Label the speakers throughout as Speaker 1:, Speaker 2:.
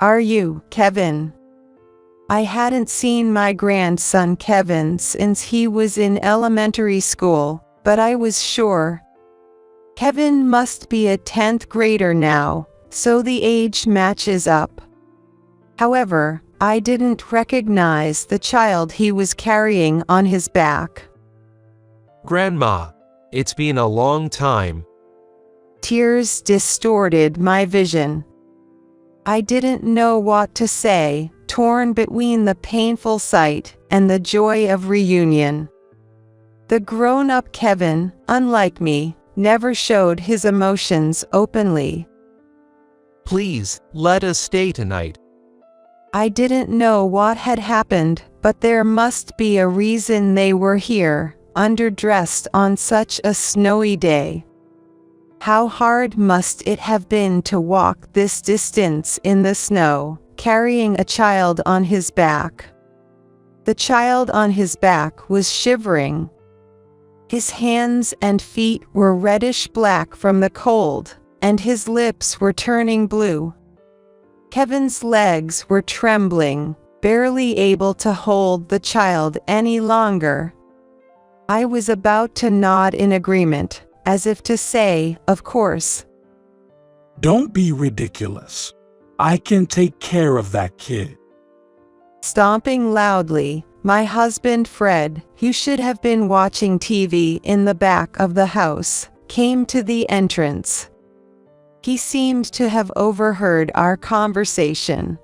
Speaker 1: Are you, Kevin? I hadn't seen my grandson Kevin since he was in elementary school, but I was sure. Kevin must be a 10th grader now, so the age matches up. However, I didn't recognize the child he was carrying on his back.
Speaker 2: Grandma, it's been a long time.
Speaker 1: Tears distorted my vision. I didn't know what to say, torn between the painful sight and the joy of reunion. The grown-up Kevin, unlike me, never showed his emotions openly.
Speaker 2: Please, let us stay tonight.
Speaker 1: I didn't know what had happened, but there must be a reason they were here, underdressed on such a snowy day. How hard must it have been to walk this distance in the snow, carrying a child on his back? The child on his back was shivering. His hands and feet were reddish black from the cold, and his lips were turning blue. Kevin's legs were trembling, barely able to hold the child any longer. I was about to nod in agreement, as if to say, of course.
Speaker 3: Don't be ridiculous. I can take care of that kid.
Speaker 1: Stomping loudly, my husband Fred, who should have been watching TV in the back of the house, came to the entrance. He seemed to have overheard our conversation.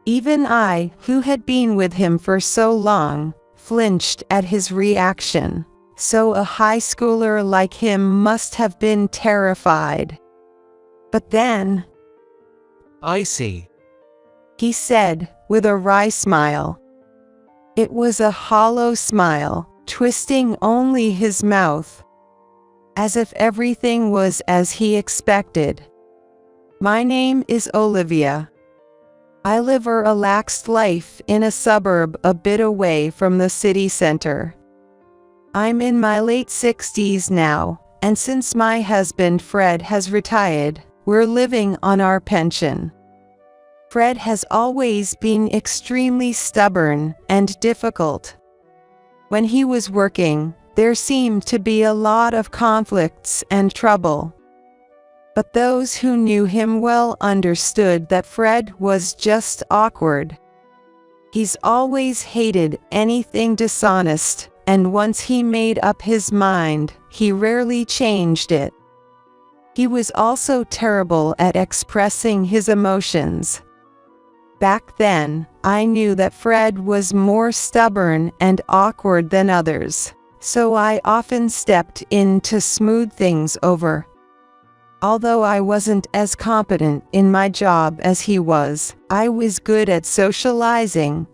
Speaker 1: Even I, who had been with him for so long, flinched at his reaction, so a high schooler like him must have been terrified. But then,
Speaker 2: I see,
Speaker 1: he said, with a wry smile. It was a hollow smile, twisting only his mouth, as if everything was as he expected. My name is Olivia. I live a relaxed life in a suburb a bit away from the city center. I'm in my late 60s now, and since my husband Fred has retired, we're living on our pension. Fred has always been extremely stubborn and difficult. When he was working, there seemed to be a lot of conflicts and trouble. But those who knew him well understood that Fred was just awkward. He's always hated anything dishonest, and once he made up his mind, he rarely changed it. He was also terrible at expressing his emotions. Back then, I knew that Fred was more stubborn and awkward than others, so I often stepped in to smooth things over. Although I wasn't as competent in my job as he was, I was good at socializing.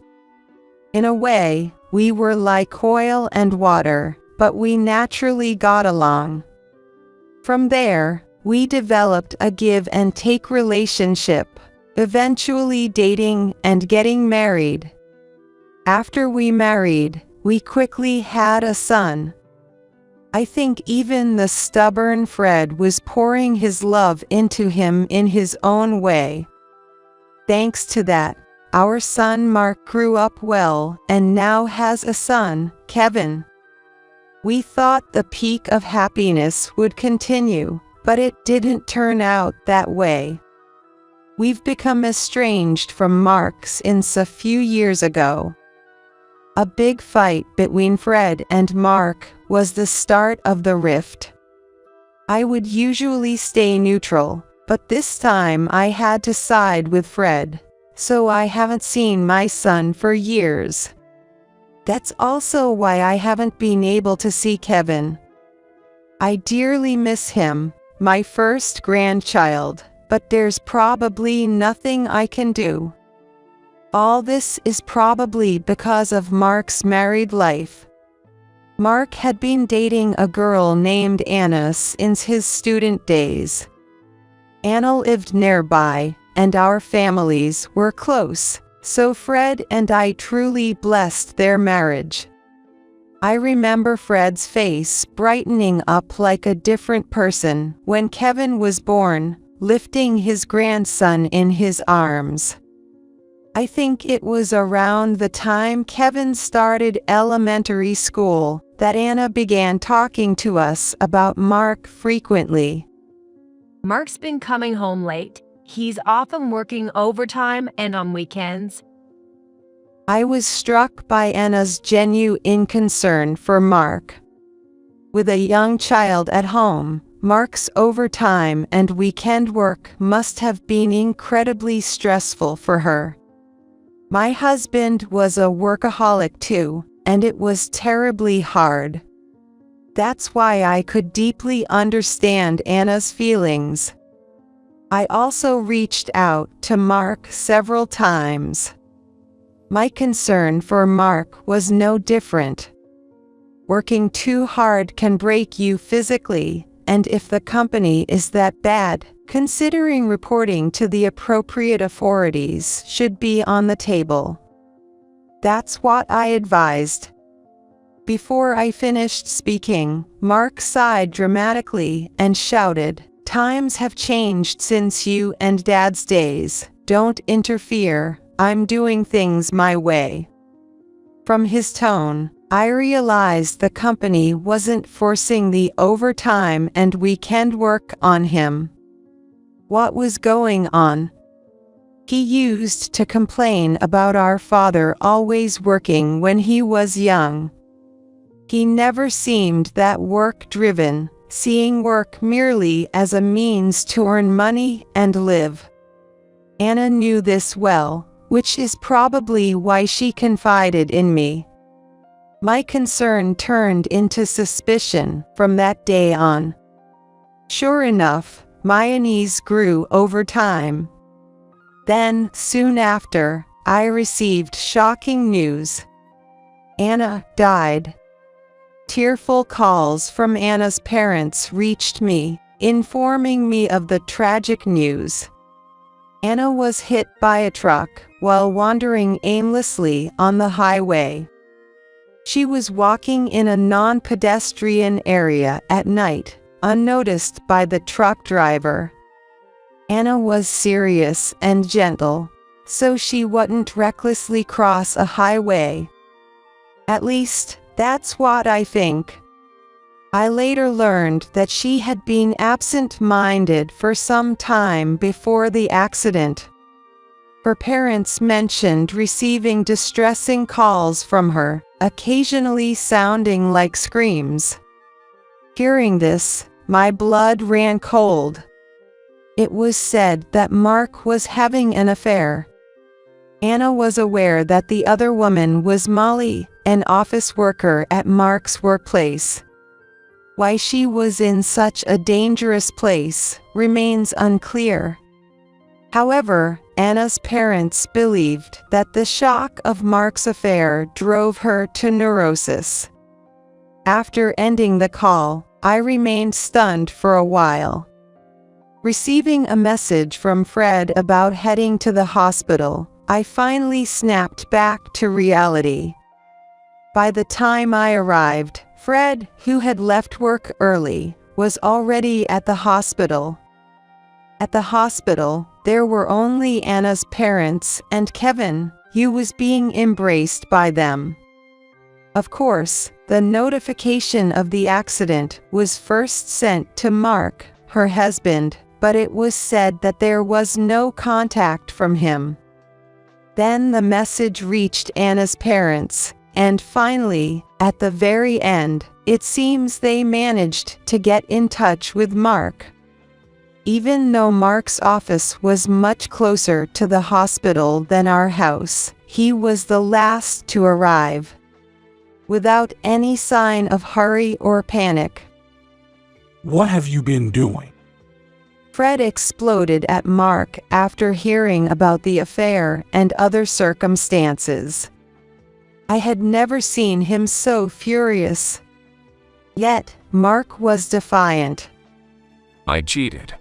Speaker 1: In a way, we were like oil and water, but we naturally got along. From there, we developed a give-and-take relationship, eventually dating and getting married. After we married, we quickly had a son. I think even the stubborn Fred was pouring his love into him in his own way. Thanks to that, our son Mark grew up well and now has a son, Kevin. We thought the peak of happiness would continue, but it didn't turn out that way. We've become estranged from Mark since a few years ago. A big fight between Fred and Mark was the start of the rift. I would usually stay neutral, but this time I had to side with Fred, so I haven't seen my son for years. That's also why I haven't been able to see Kevin. I dearly miss him, my first grandchild, but there's probably nothing I can do. All this is probably because of Mark's married life. Mark had been dating a girl named Anna since his student days. Anna lived nearby, and our families were close, so Fred and I truly blessed their marriage. I remember Fred's face brightening up like a different person when Kevin was born, lifting his grandson in his arms. I think it was around the time Kevin started elementary school that Anna began talking to us about Mark frequently.
Speaker 4: Mark's been coming home late. He's often working overtime and on weekends.
Speaker 1: I was struck by Anna's genuine concern for Mark. With a young child at home, Mark's overtime and weekend work must have been incredibly stressful for her. My husband was a workaholic too, and it was terribly hard. That's why I could deeply understand Anna's feelings. I also reached out to Mark several times. My concern for Mark was no different. Working too hard can break you physically, and if the company is that bad, considering reporting to the appropriate authorities should be on the table. That's what I advised. Before I finished speaking, Mark sighed dramatically and shouted, "Times have changed since you and Dad's days. Don't interfere. I'm doing things my way." From his tone, I realized the company wasn't forcing the overtime and weekend work on him. What was going on? He used to complain about our father always working when he was young. He never seemed that work-driven, seeing work merely as a means to earn money and live. Anna knew this well, which is probably why she confided in me. My concern turned into suspicion from that day on. Sure enough, my unease grew over time. Then, soon after, I received shocking news. Anna died. Tearful calls from Anna's parents reached me, informing me of the tragic news. Anna was hit by a truck while wandering aimlessly on the highway. She was walking in a non-pedestrian area at night, unnoticed by the truck driver. Anna was serious and gentle, so she wouldn't recklessly cross a highway. At least, that's what I think. I later learned that she had been absent-minded for some time before the accident. Her parents mentioned receiving distressing calls from her, occasionally sounding like screams. Hearing this, my blood ran cold. It was said that Mark was having an affair. Anna was aware that the other woman was Molly, an office worker at Mark's workplace. Why she was in such a dangerous place remains unclear. However, Anna's parents believed that the shock of Mark's affair drove her to neurosis. After ending the call, I remained stunned for a while. Receiving a message from Fred about heading to the hospital, I finally snapped back to reality. By the time I arrived, Fred, who had left work early, was already at the hospital. At the hospital, there were only Anna's parents and Kevin, who was being embraced by them. Of course, the notification of the accident was first sent to Mark, her husband, but it was said that there was no contact from him. Then the message reached Anna's parents, and finally, at the very end, it seems they managed to get in touch with Mark. Even though Mark's office was much closer to the hospital than our house, he was the last to arrive. Without any sign of hurry or panic.
Speaker 3: What have you been doing?
Speaker 1: Fred exploded at Mark after hearing about the affair and other circumstances. I had never seen him so furious. Yet, Mark was defiant.
Speaker 2: I cheated.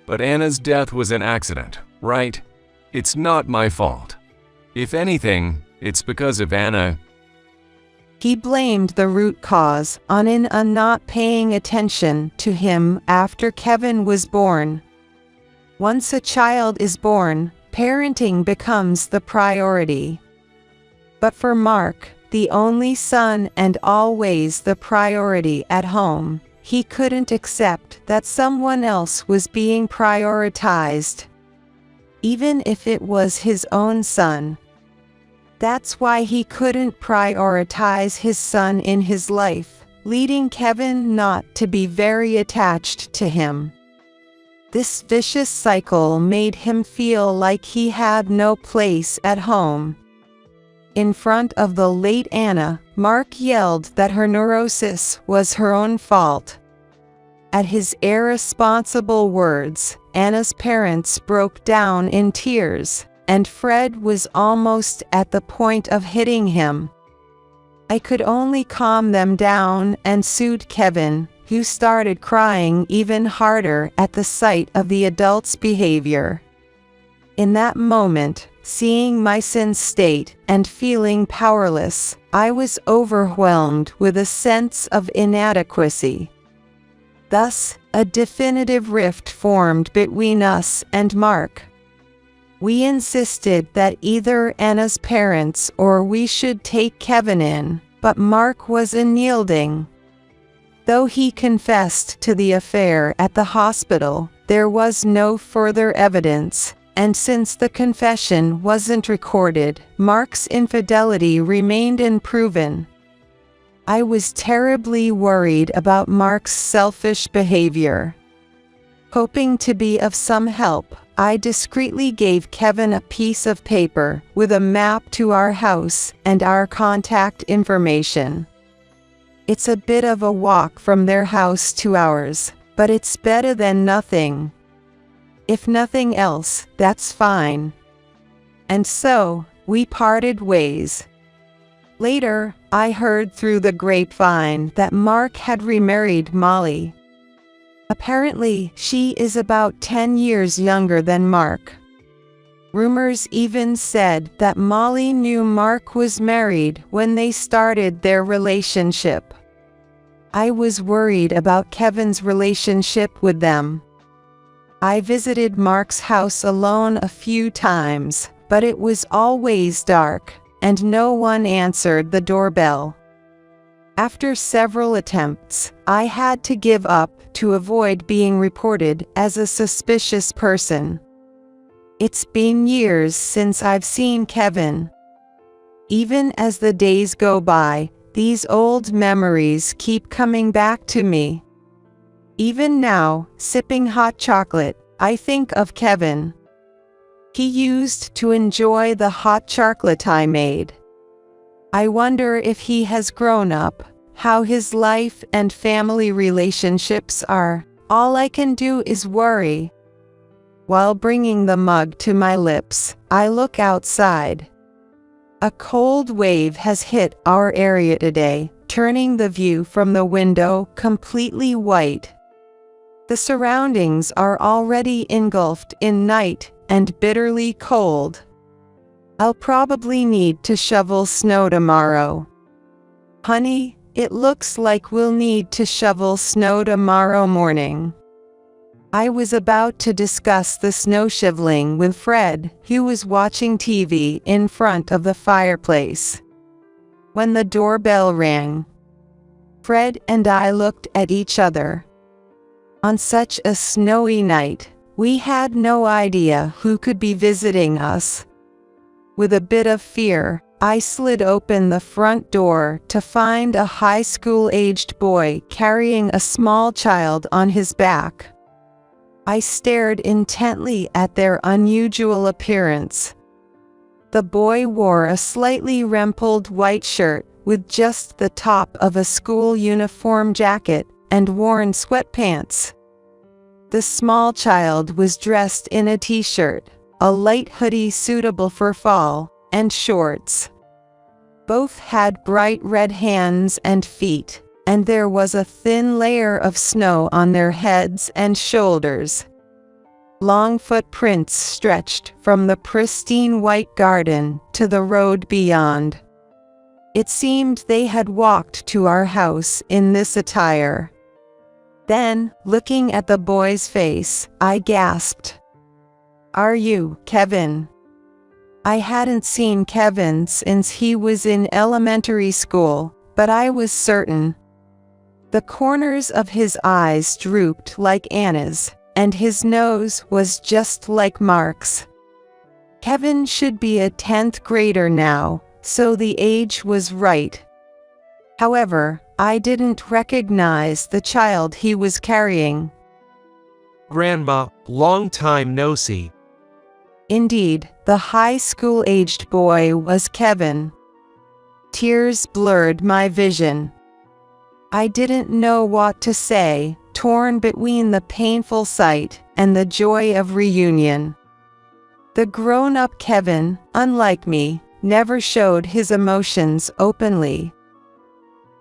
Speaker 2: But Anna's death was an accident, right? It's not my fault. If anything, it's because of Anna.
Speaker 1: He blamed the root cause on Anna not paying attention to him after Kevin was born. Once a child is born, parenting becomes the priority. But for Mark, the only son and always the priority at home, he couldn't accept that someone else was being prioritized, even if it was his own son. That's why he couldn't prioritize his son in his life, leading Kevin not to be very attached to him. This vicious cycle made him feel like he had no place at home. In front of the late Anna, Mark yelled that her neurosis was her own fault. At his irresponsible words, Anna's parents broke down in tears, and Fred was almost at the point of hitting him. I could only calm them down and soothe Kevin, who started crying even harder at the sight of the adult's behavior. In that moment, seeing my son's state and feeling powerless, I was overwhelmed with a sense of inadequacy. Thus, a definitive rift formed between us and Mark. We insisted that either Anna's parents or we should take Kevin in, but Mark was unyielding. Though he confessed to the affair at the hospital, there was no further evidence, and since the confession wasn't recorded, Mark's infidelity remained unproven. I was terribly worried about Mark's selfish behavior. Hoping to be of some help, I discreetly gave Kevin a piece of paper with a map to our house and our contact information. It's a bit of a walk from their house to ours, but it's better than nothing. If nothing else, that's fine. And so, we parted ways. Later, I heard through the grapevine that Mark had remarried Molly. Apparently, she is about 10 years younger than Mark. Rumors even said that Molly knew Mark was married when they started their relationship. I was worried about Kevin's relationship with them. I visited Mark's house alone a few times, but it was always dark, and no one answered the doorbell. After several attempts, I had to give up to avoid being reported as a suspicious person. It's been years since I've seen Kevin. Even as the days go by, these old memories keep coming back to me. Even now, sipping hot chocolate, I think of Kevin. He used to enjoy the hot chocolate I made. I wonder if he has grown up, how his life and family relationships are. All I can do is worry. While bringing the mug to my lips, I look outside. A cold wave has hit our area today, turning the view from the window completely white. The surroundings are already engulfed in night and bitterly cold. I'll probably need to shovel snow tomorrow. Honey, it looks like we'll need to shovel snow tomorrow morning. I was about to discuss the snow shoveling with Fred, who was watching TV in front of the fireplace, when the doorbell rang. Fred and I looked at each other. On such a snowy night, we had no idea who could be visiting us. With a bit of fear, I slid open the front door to find a high school-aged boy carrying a small child on his back. I stared intently at their unusual appearance. The boy wore a slightly rumpled white shirt with just the top of a school uniform jacket and worn sweatpants. The small child was dressed in a t-shirt, a light hoodie suitable for fall, and shorts. Both had bright red hands and feet, and there was a thin layer of snow on their heads and shoulders. Long footprints stretched from the pristine white garden to the road beyond. It seemed they had walked to our house in this attire. Then, looking at the boy's face, I gasped. Are you Kevin? I hadn't seen Kevin since he was in elementary school, but I was certain. The corners of his eyes drooped like Anna's, and his nose was just like Mark's. Kevin should be a 10th grader now, so the age was right. However, I didn't recognize the child he was carrying.
Speaker 5: Grandma, long time no see.
Speaker 1: Indeed, the high school-aged boy was Kevin. Tears blurred my vision. I didn't know what to say, torn between the painful sight and the joy of reunion. The grown-up Kevin, unlike me, never showed his emotions openly.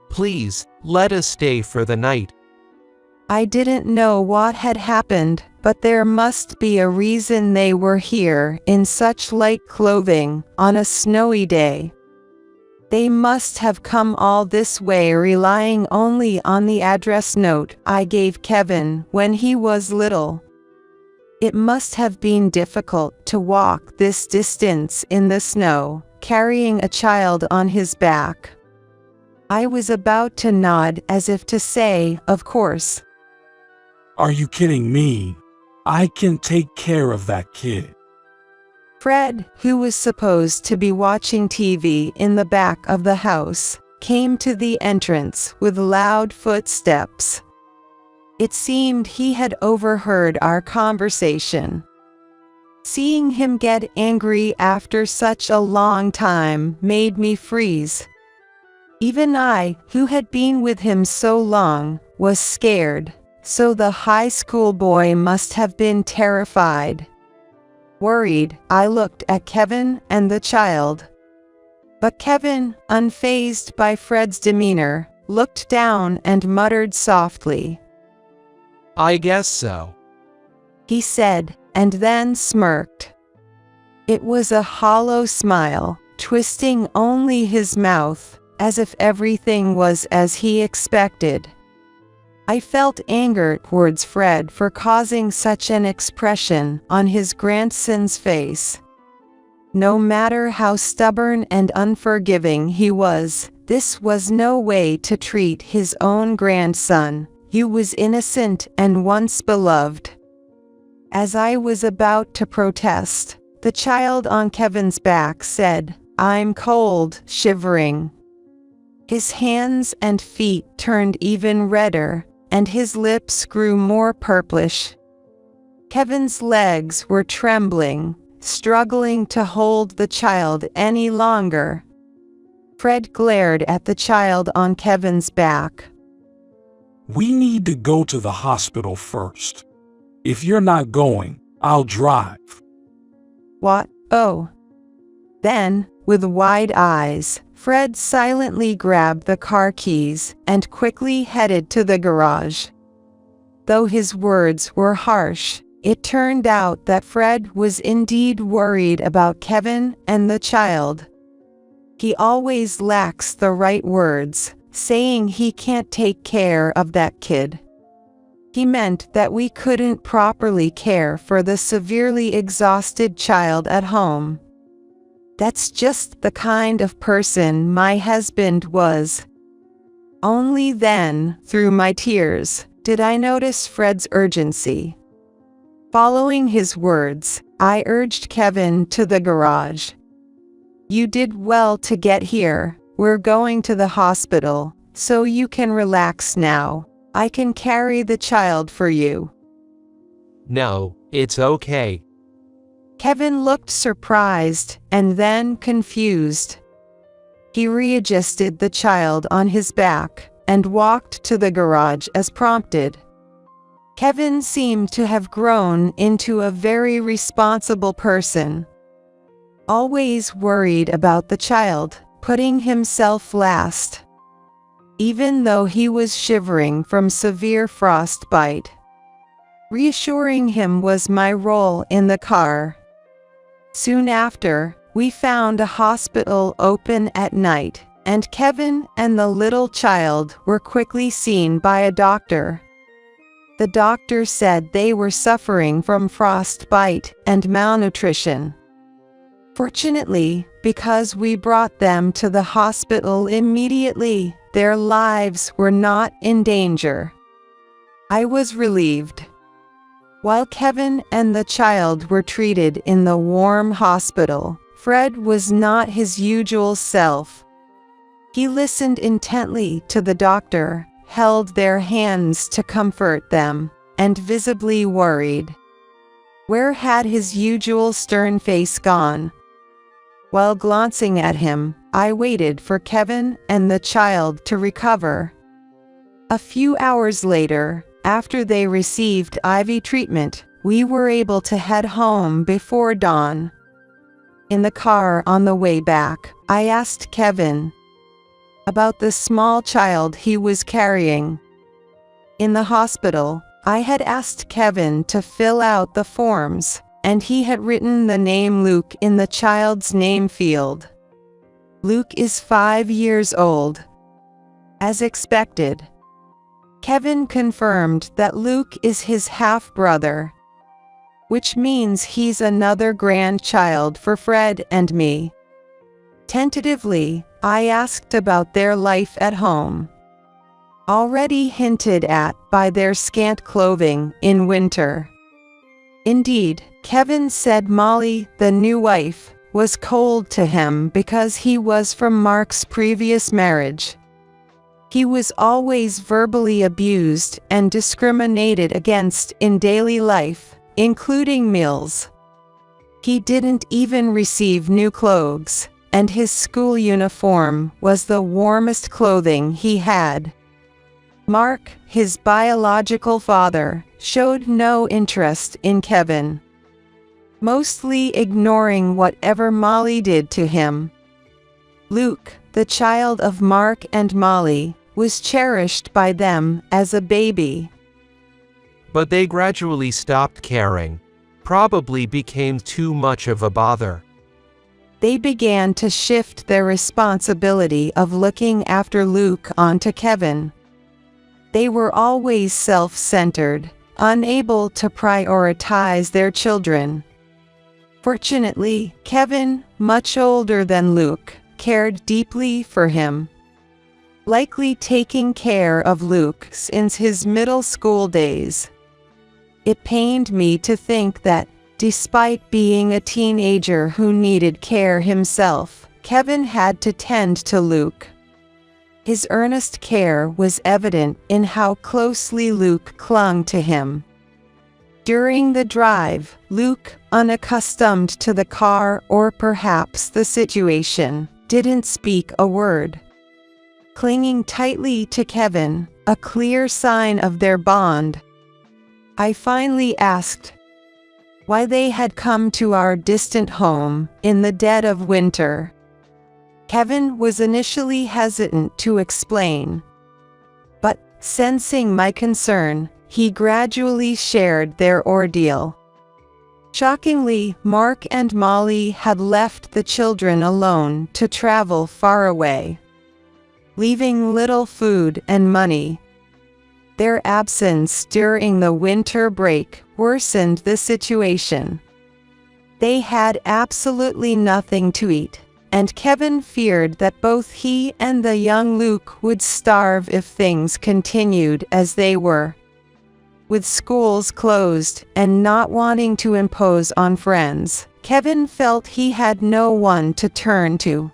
Speaker 5: Please, let us stay for the night.
Speaker 1: I didn't know what had happened, but there must be a reason they were here in such light clothing on a snowy day. They must have come all this way relying only on the address note I gave Kevin when he was little. It must have been difficult to walk this distance in the snow, carrying a child on his back. I was about to nod as if to say, of course.
Speaker 3: Are you kidding me? I can take care of that kid.
Speaker 1: Fred, who was supposed to be watching TV in the back of the house, came to the entrance with loud footsteps. It seemed he had overheard our conversation. Seeing him get angry after such a long time made me freeze. Even I, who had been with him so long, was scared, so the high school boy must have been terrified. Worried, I looked at Kevin and the child. But Kevin, unfazed by Fred's demeanor, looked down and muttered softly.
Speaker 5: I guess so.
Speaker 1: He said, and then smirked. It was a hollow smile, twisting only his mouth, as if everything was as he expected. I felt anger towards Fred for causing such an expression on his grandson's face. No matter how stubborn and unforgiving he was, this was no way to treat his own grandson. He was innocent and once beloved. As I was about to protest, the child on Kevin's back said, "I'm cold," shivering. His hands and feet turned even redder, and his lips grew more purplish. Kevin's legs were trembling, struggling to hold the child any longer. Fred glared at the child on Kevin's back.
Speaker 3: We need to go to the hospital first. If you're not going, I'll drive.
Speaker 1: What? Oh. Then, with wide eyes, Fred silently grabbed the car keys and quickly headed to the garage. Though his words were harsh, it turned out that Fred was indeed worried about Kevin and the child. He always lacks the right words, saying he can't take care of that kid. He meant that we couldn't properly care for the severely exhausted child at home. That's just the kind of person my husband was. Only then, through my tears, did I notice Fred's urgency. Following his words, I urged Kevin to the garage. You did well to get here. We're going to the hospital, so you can relax now. I can carry the child for you.
Speaker 5: No, it's okay.
Speaker 1: Kevin looked surprised and then confused. He readjusted the child on his back and walked to the garage as prompted. Kevin seemed to have grown into a very responsible person. Always worried about the child, putting himself last. Even though he was shivering from severe frostbite. Reassuring him was my role in the car. Soon after, we found a hospital open at night, and Kevin and the little child were quickly seen by a doctor. The doctor said they were suffering from frostbite and malnutrition. Fortunately, because we brought them to the hospital immediately, their lives were not in danger. I was relieved. While Kevin and the child were treated in the warm hospital, Fred was not his usual self. He listened intently to the doctor, held their hands to comfort them, and visibly worried. Where had his usual stern face gone? While glancing at him, I waited for Kevin and the child to recover. A few hours later, after they received IV treatment, we were able to head home before dawn. In the car on the way back, I asked Kevin about the small child he was carrying. In the hospital, I had asked Kevin to fill out the forms, and he had written the name Luke in the child's name field. Luke is 5 years old. As expected, Kevin confirmed that Luke is his half-brother, which means he's another grandchild for Fred and me. Tentatively, I asked about their life at home, already hinted at by their scant clothing in winter. Indeed, Kevin said Molly, the new wife, was cold to him because he was from Mark's previous marriage. He was always verbally abused and discriminated against in daily life, including meals. He didn't even receive new clothes, and his school uniform was the warmest clothing he had. Mark, his biological father, showed no interest in Kevin, mostly ignoring whatever Molly did to him. Luke, the child of Mark and Molly, was cherished by them as a baby.
Speaker 5: But they gradually stopped caring. Probably became too much of a bother.
Speaker 1: They began to shift their responsibility of looking after Luke onto Kevin. They were always self-centered, unable to prioritize their children. Fortunately, Kevin, much older than Luke, cared deeply for him, likely taking care of Luke since his middle school days. It pained me to think that, despite being a teenager who needed care himself, Kevin had to tend to Luke. His earnest care was evident in how closely Luke clung to him. During the drive, Luke, unaccustomed to the car or perhaps the situation, didn't speak a word. Clinging tightly to Kevin, a clear sign of their bond, I finally asked why they had come to our distant home in the dead of winter. Kevin was initially hesitant to explain, but, sensing my concern, he gradually shared their ordeal. Shockingly, Mark and Molly had left the children alone to travel far away, leaving little food and money. Their absence during the winter break worsened the situation. They had absolutely nothing to eat, and Kevin feared that both he and the young Luke would starve if things continued as they were. With schools closed and not wanting to impose on friends, Kevin felt he had no one to turn to.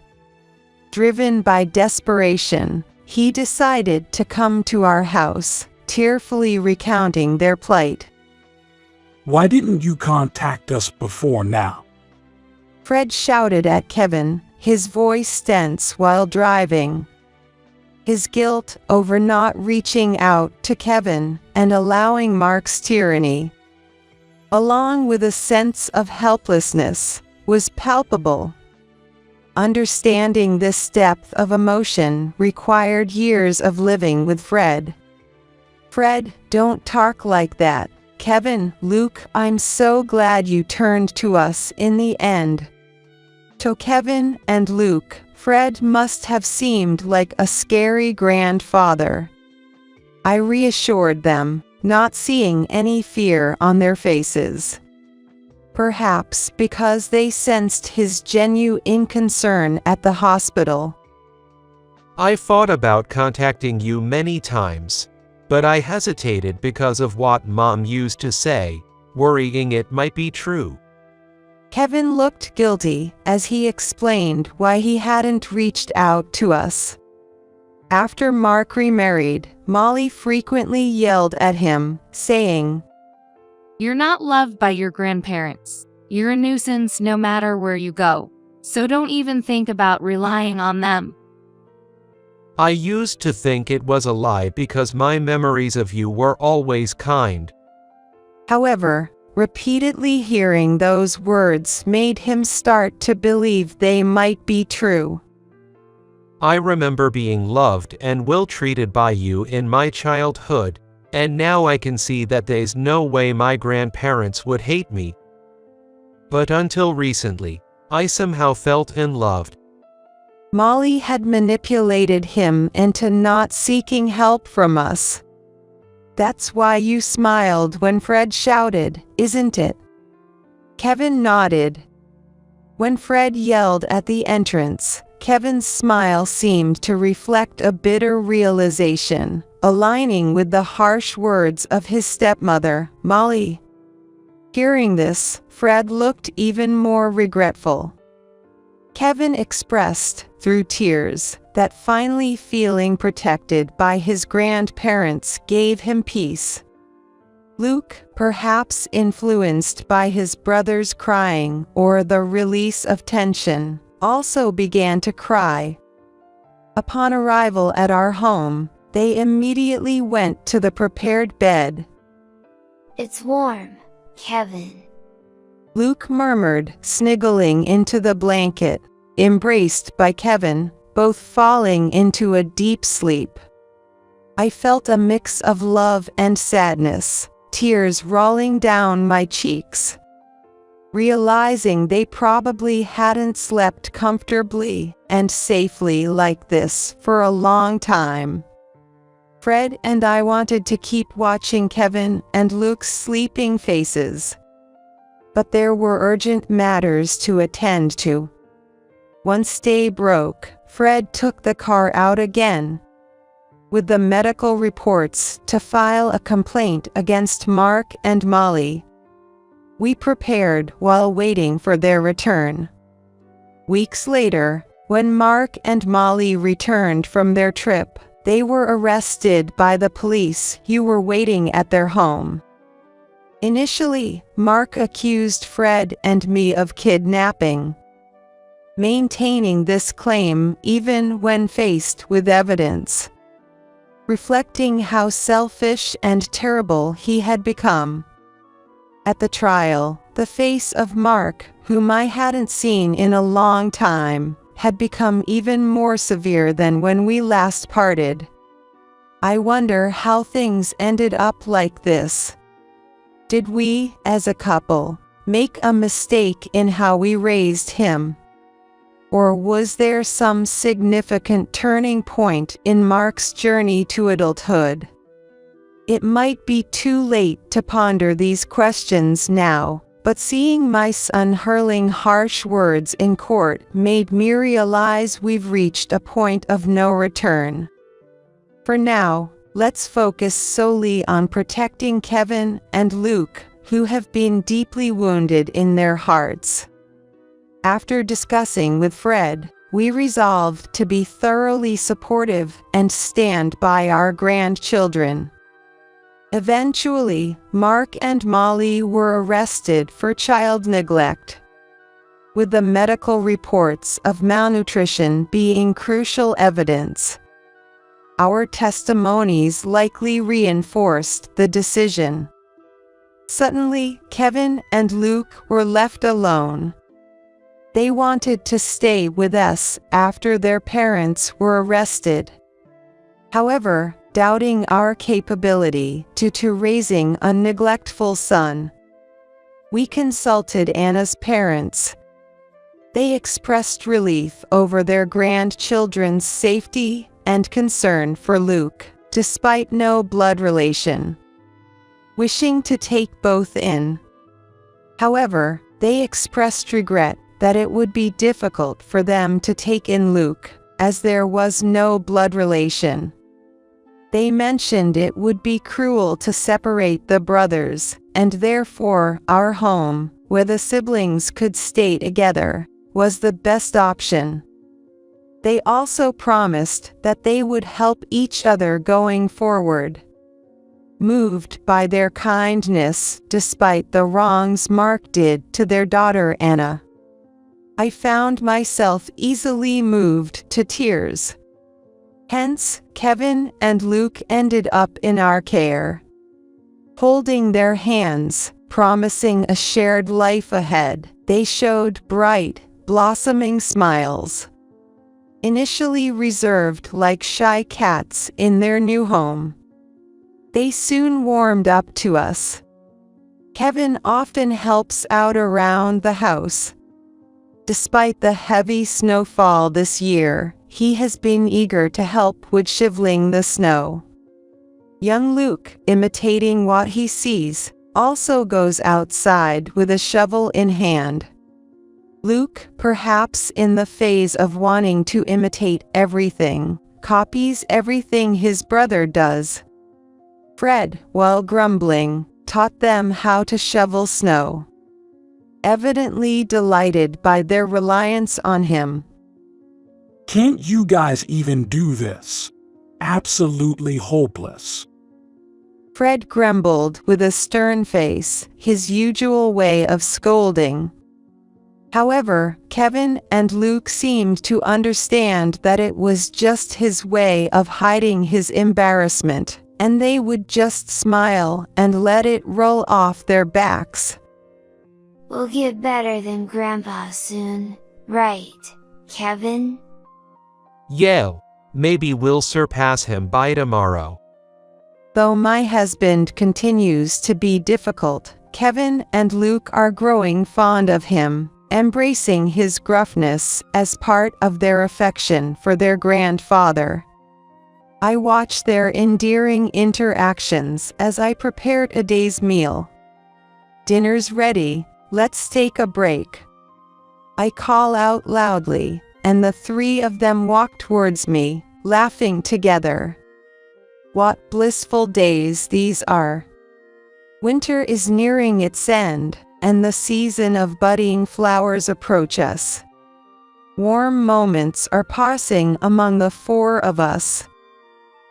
Speaker 1: Driven by desperation, he decided to come to our house, tearfully recounting their plight.
Speaker 3: Why didn't you contact us before now?
Speaker 1: Fred shouted at Kevin, his voice tense while driving. His guilt over not reaching out to Kevin and allowing Mark's tyranny, along with a sense of helplessness, was palpable. Understanding this depth of emotion required years of living with Fred. Fred, don't talk like that. Kevin, Luke, I'm so glad you turned to us in the end. To Kevin and Luke, Fred must have seemed like a scary grandfather. I reassured them, not seeing any fear on their faces. Perhaps because they sensed his genuine concern at the hospital.
Speaker 5: I thought about contacting you many times, but I hesitated because of what Mom used to say, worrying it might be true.
Speaker 1: Kevin looked guilty as he explained why he hadn't reached out to us. After Mark remarried, Molly frequently yelled at him, saying,
Speaker 6: "You're not loved by your grandparents. You're a nuisance no matter where you go. So don't even think about relying on them."
Speaker 5: I used to think it was a lie because my memories of you were always kind.
Speaker 1: However, repeatedly hearing those words made him start to believe they might be true.
Speaker 5: I remember being loved and well-treated by you in my childhood, and now I can see that there's no way my grandparents would hate me. But until recently, I somehow felt unloved.
Speaker 1: Molly had manipulated him into not seeking help from us. That's why you smiled when Fred shouted, isn't it? Kevin nodded. When Fred yelled at the entrance, Kevin's smile seemed to reflect a bitter realization, aligning with the harsh words of his stepmother, Molly. Hearing this, Fred looked even more regretful. Kevin expressed, through tears, that finally feeling protected by his grandparents gave him peace. Luke, perhaps influenced by his brother's crying or the release of tension, also began to cry. Upon arrival at our home, they immediately went to the prepared bed.
Speaker 7: "It's warm, Kevin,"
Speaker 1: Luke murmured, sniggling into the blanket, embraced by Kevin, both falling into a deep sleep. I felt a mix of love and sadness, tears rolling down my cheeks. Realizing they probably hadn't slept comfortably and safely like this for a long time. Fred and I wanted to keep watching Kevin and Luke's sleeping faces. But there were urgent matters to attend to. Once day broke, Fred took the car out again, with the medical reports to file a complaint against Mark and Molly. We prepared while waiting for their return. Weeks later, when Mark and Molly returned from their trip, they were arrested by the police who were waiting at their home. Initially, Mark accused Fred and me of kidnapping, maintaining this claim even when faced with evidence, reflecting how selfish and terrible he had become. At the trial, the face of Mark, whom I hadn't seen in a long time, had become even more severe than when we last parted. I wonder how things ended up like this. Did we, as a couple, make a mistake in how we raised him? Or was there some significant turning point in Mark's journey to adulthood? It might be too late to ponder these questions now, but seeing my son hurling harsh words in court made me realize we've reached a point of no return. For now, let's focus solely on protecting Kevin and Luke, who have been deeply wounded in their hearts. After discussing with Fred, we resolved to be thoroughly supportive and stand by our grandchildren. Eventually, Mark and Molly were arrested for child neglect, with the medical reports of malnutrition being crucial evidence. Our testimonies likely reinforced the decision. Suddenly, Kevin and Luke were left alone. They wanted to stay with us after their parents were arrested. However, doubting our capability to raising a neglectful son, we consulted Anna's parents. They expressed relief over their grandchildren's safety and concern for Luke, despite no blood relation. wishing to take both in. However, they expressed regret that it would be difficult for them to take in Luke, as there was no blood relation. They mentioned it would be cruel to separate the brothers, and therefore our home, where the siblings could stay together, was the best option. They also promised that they would help each other going forward. Moved by their kindness despite the wrongs Mark did to their daughter Anna, I found myself easily moved to tears. Hence, Kevin and Luke ended up in our care. Holding their hands, promising a shared life ahead, they showed bright, blossoming smiles. Initially reserved like shy cats in their new home, they soon warmed up to us. Kevin often helps out around the house. Despite the heavy snowfall this year, he has been eager to help with shoveling the snow. Young Luke, imitating what he sees, also goes outside with a shovel in hand. Luke, perhaps in the phase of wanting to imitate everything, copies everything his brother does. Fred, while grumbling, taught them how to shovel snow. Evidently delighted by their reliance on him.
Speaker 3: Can't you guys even do this? Absolutely hopeless.
Speaker 1: Fred grumbled with a stern face, his usual way of scolding. However, Kevin and Luke seemed to understand that it was just his way of hiding his embarrassment, and they would just smile and let it roll off their backs.
Speaker 7: We'll get better than Grandpa soon, right, Kevin?
Speaker 5: Yeah, maybe we'll surpass him by tomorrow.
Speaker 1: Though my husband continues to be difficult, Kevin and Luke are growing fond of him, embracing his gruffness as part of their affection for their grandfather. I watch their endearing interactions as I prepared a day's meal. Dinner's ready, let's take a break. I call out loudly, and the three of them walk towards me, laughing together. What blissful days these are! Winter is nearing its end, and the season of budding flowers approach us. Warm moments are passing among the four of us,